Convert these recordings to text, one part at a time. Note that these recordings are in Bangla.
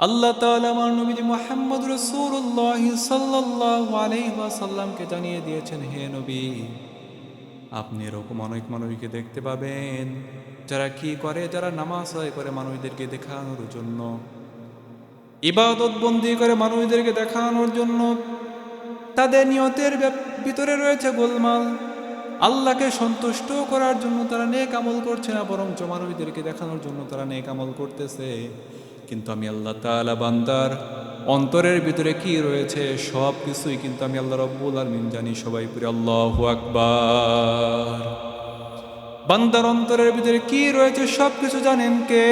আল্লাহ তাআলা আমার নবী মুহাম্মদ রাসূলুল্লাহ সাল্লাল্লাহু আলাইহি ওয়াসাল্লামকে জানিয়ে দিয়েছেন, হে নবী, আপনি এরকম অনেক মানুষকে দেখতে পাবেন যারা কি করে, যারা নামাজ আদায় করে মানুষদেরকে দেখানোর জন্য, ইবাদত বন্দি করে মানুষদেরকে দেখানোর জন্য। তাদের নিয়তের ভিতরে রয়েছে গোলমাল। আল্লাহকে সন্তুষ্ট করার জন্য তারা নেক আমল করছে না, বরঞ্চ মানুষদেরকে দেখানোর জন্য তারা নেক আমল করতেছে। কিন্তু আমি আল্লাহ তাআলা বান্দার অন্তরের ভিতরে কি রয়েছে সব কিছুই কিন্তু আমি আল্লাহ রব্বুল আলামিন জানি। সবাই পড়ি আল্লাহু আকবার। বান্দার অন্তরের ভিতরে কি রয়েছে সব কিছু জানেন কে?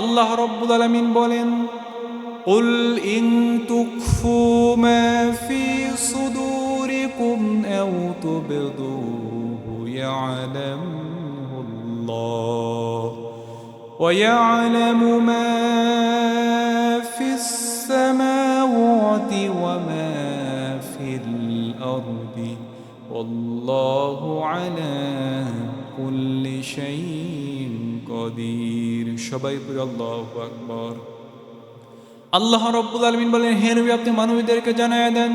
আল্লাহ রব্বুল আলামিন বলেন, قل إن تخفوا ما في صدوركم أو تبدوه يعلمه الله ويعلم ما في السماوات وما في الأرض والله على كل شيء قدير। সবাই পড়ি আল্লাহু আকবার। আল্লাহ রব্বুল আলামিন বলেন, হে নবী, আপনি মানুষদেরকে জানায় দেন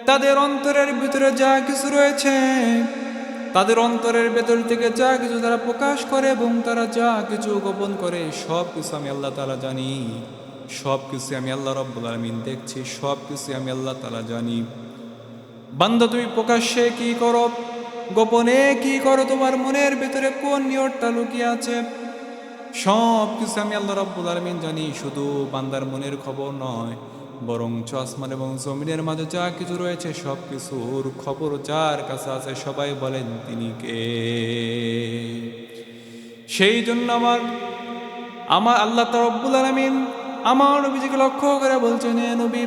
তাদের অন্তরের ভিতরে যা কিছু রয়েছে, তাদের অন্তরের ভেতর থেকে যা কিছু তারা প্রকাশ করে এবং তারা যা কিছু গোপন করে সব কিছু আমি আল্লাহ তাআলা জানি। সব কিছু আমি আল্লাহ রব্বুল আলামিন দেখছি, সব কিছু আমি আল্লাহ তাআলা জানি। বান্দা, তুমি প্রকাশ্যে কি করো, গোপনে কি করো, তোমার মনের ভিতরে কোন নিয়তটা লুকিয়ে আছে, সব কিছু আমি আল্লাহ রাব্বুল আলামিন জানি। শুধু বান্দার মনের খবর নয়, বরং আসমান এবং জমিনের মাঝে যা কিছু রয়েছে সব কিছুর খবর যার কাছে আছে। সবাই বলেন তিনি কে? সেই জন্য আমার আল্লাহ রাব্বুল আলামিন আমার নবীজিকে লক্ষ্য করে বলছেন, হে নবী,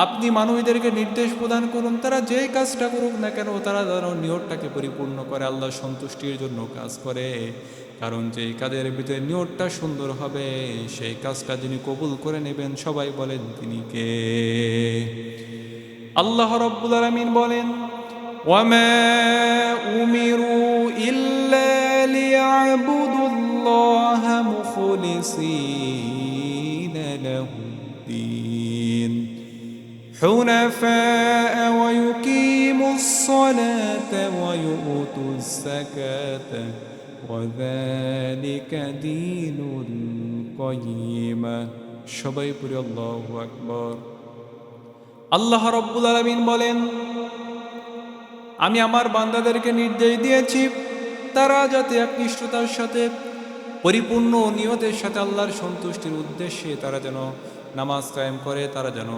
আপনি মানুষদেরকে নির্দেশ প্রদান করুন, তারা যেই কাজটা করুক না কেন তারা যেন নিয়তটাকে পরিপূর্ণ করে, আল্লাহ সন্তুষ্টির জন্য কাজ করে। কারণ যেই কাজের ভিতরে নিয়তটা সুন্দর হবে সেই কাজটা যিনি কবুল করে নেবেন। সবাই বলেন তিনি কে? আল্লাহ রাব্বুল আলামিন বলেন, ওয়ামা উমিরু ইল্লা লিয়াবুদুল্লাহা মুখলিসিনা লাহুদ্দীন حنفاء ويقيموا الصلاة ويؤتوا الزكاة وذلك دين القيمة। সবাই পড়ি আল্লাহু আকবার। আল্লাহ রাব্বুল আলামিন বলেন, আমি আমার বান্দাদেরকে নির্দেশ দিয়েছি তারা যাতে একনিষ্ঠতার সাথে পরিপূর্ণ নিয়তের সাথে আল্লাহর সন্তুষ্টির উদ্দেশ্যে তারা যেন নামাজ কায়েম করে, তারা যেন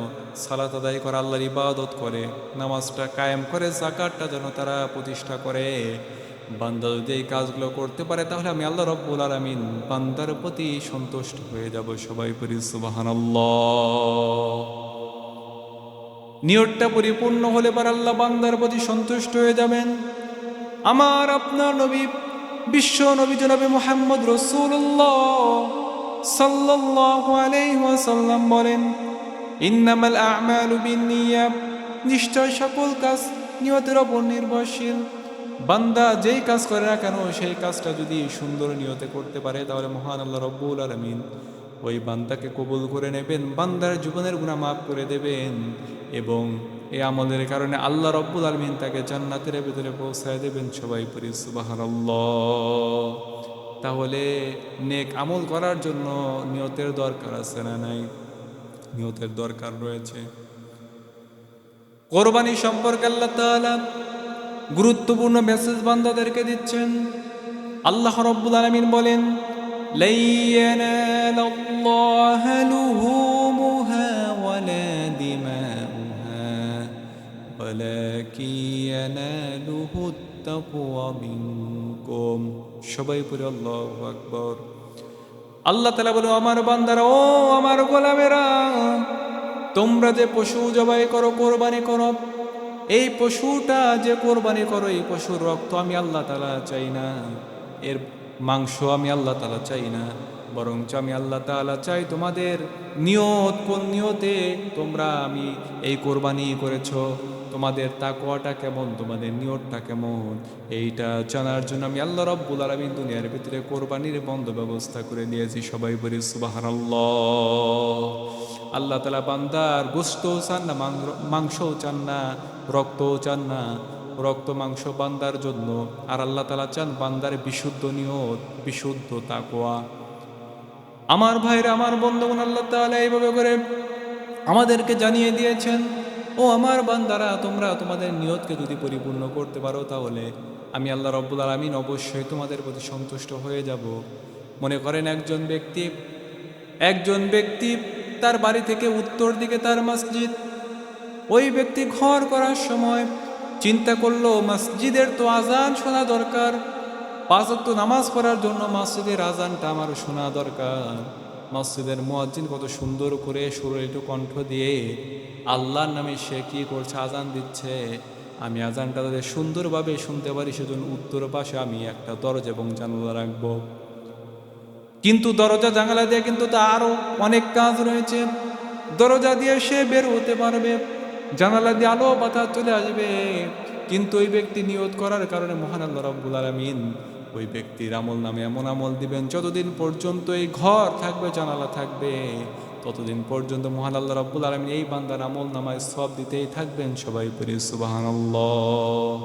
সালাত আদায় করে, আল্লাহর ইবাদত করে, নামাজটা কায়েম করে, যাকাতটা যেন তারা প্রতিষ্ঠা করে। বান্দা যদি এই কাজগুলো করতে পারে তাহলে আমি আল্লাহ রাব্বুল আলামিন বান্দার প্রতি সন্তুষ্ট হয়ে যাব। সবাই পড়ি সুবহানাল্লাহ। নিয়তটা পরিপূর্ণ হলে পর আল্লাহ বান্দার প্রতি সন্তুষ্ট হয়ে যাবেন। আমার আপনার নবী, বিশ্ব নবী জনাবে মুহাম্মদ রাসূলুল্লাহ সাল্লাল্লাহু আলাইহি ওয়াসাল্লাম বলেন, ইন্নামাল আ'মালু বিন্নিয়াত, নিশ্চয় সকল কাজ নিয়তের উপর নির্ভরশীল। বান্দা যেই কাজ করে না কেন সেই কাজটা যদি সুন্দর নিয়তে করতে পারে তাহলে মহান আল্লাহ রাব্বুল আলামিন ওই বান্দাকে কবুল করে নেবেন, বান্দার জীবনের গুনাহ মাফ করে দেবেন এবং এই আমলের কারণে আল্লাহ রাব্বুল আলামিন তাকে জান্নাতের ভিতরে পৌঁছায় দেবেন। সবাই পড়ি সুবহানাল্লাহ। তাহলে নেক আমল করার জন্য নিয়তের দরকার আছে না নাই? নিয়তের দরকার রয়েছে। কোরবানি সম্পর্কে আল্লাহ তাআলা গুরুত্বপূর্ণ মেসেজ বান্দাদেরকে দিচ্ছেন। আল্লাহ রাব্বুল আলামিন বলেন, লা ইয়ানালাল্লাহু লুহুমুহা ওয়ালা দিমাউহা ওয়ালাকিন ইয়ানালুহুত তাকওয়া মিনকুম। সবাই পড়ি আল্লাহু আকবার। আল্লাহ তাআলা বলেন, আমার বান্দারা, ও আমার গোলামেরা, তোমরা যে পশু জবাই করো, কোরবানি করো, এই পশুটা যে কোরবানি করো এই পশুর রক্ত আমি আল্লাহ তাআলা চাই না, এর মাংস আমি আল্লাহ তাআলা চাই না, বরঞ্চ আমি আল্লাহ তাআলা চাই তোমাদের নিয়ত, কোন নিয়তে তোমরা আমি এই কোরবানি করেছো, তোমাদের তাকওয়াটা কেমন, তোমাদের নিয়তটা কেমন, এইটা জানার জন্য আমি আল্লাহ রাব্বুল আলামিন দুনিয়ার ভিতরে কোরবানির বন্ধ ব্যবস্থা করে দিয়েছি। সবাই বলি সুবহানাল্লাহ। আল্লাহ তাআলা বান্দার গোশতও চান না, মাংসও চান না, রক্তও চান না। রক্ত মাংস বান্দার জন্য, আর আল্লাহ তাআলা চান বান্দার বিশুদ্ধ নিয়ত, বিশুদ্ধ তাকওয়া। আমার ভাইরা, আমার বন্ধুগণ, আল্লাহ তাআলা এইভাবে করে আমাদেরকে জানিয়ে দিয়েছেন, ও আমার বান্দারা, তোমরা তোমাদের নিয়তকে যদি পরিপূর্ণ করতে পারো তাহলে আমি আল্লাহ রাব্বুল আলামিন অবশ্যই তোমাদের প্রতি সন্তুষ্ট হয়ে যাব। মনে করেন একজন ব্যক্তি তার বাড়ি থেকে উত্তর দিকে তার মসজিদ, ওই ব্যক্তি ঘর করার সময় চিন্তা করলো মসজিদের তো আজান শোনা দরকার, 5 ওয়াক্ত নামাজ পড়ার জন্য মসজিদের আজানটা আমার শোনা দরকার। মসজিদের মুয়াজ্জিন কত সুন্দর করে সুরেলিত কণ্ঠ দিয়ে আল্লাহর নামে সে কি করছে, আজান দিচ্ছে। আমি আজানটা তাদের সুন্দরভাবে শুনতে পারি, সেজন্য উত্তর পাশে আমি একটা দরজা এবং জানালা রাখবো। কিন্তু দরজা জানালা দিয়ে কিন্তু তার আরও অনেক কাজ রয়েছে। দরজা দিয়ে সে বের হতে পারবে, জানালা দিয়ে আলো বাতাস চলে আসবে, কিন্তু ওই ব্যক্তি নিয়ত করার কারণে মহান আল্লাহ রাব্বুল আলামিন ওই ব্যক্তির আমল নামে এমন আমল দিবেন, যতদিন পর্যন্ত এই ঘর থাকবে, জানালা থাকবে, ততদিন পর্যন্ত মহান আল্লাহ রাব্বুল আলামিন এই বান্দার আমল নামায় সওয়াব দিতেই থাকবেন। সবাই পড়ি সুবহানাল্লাহ।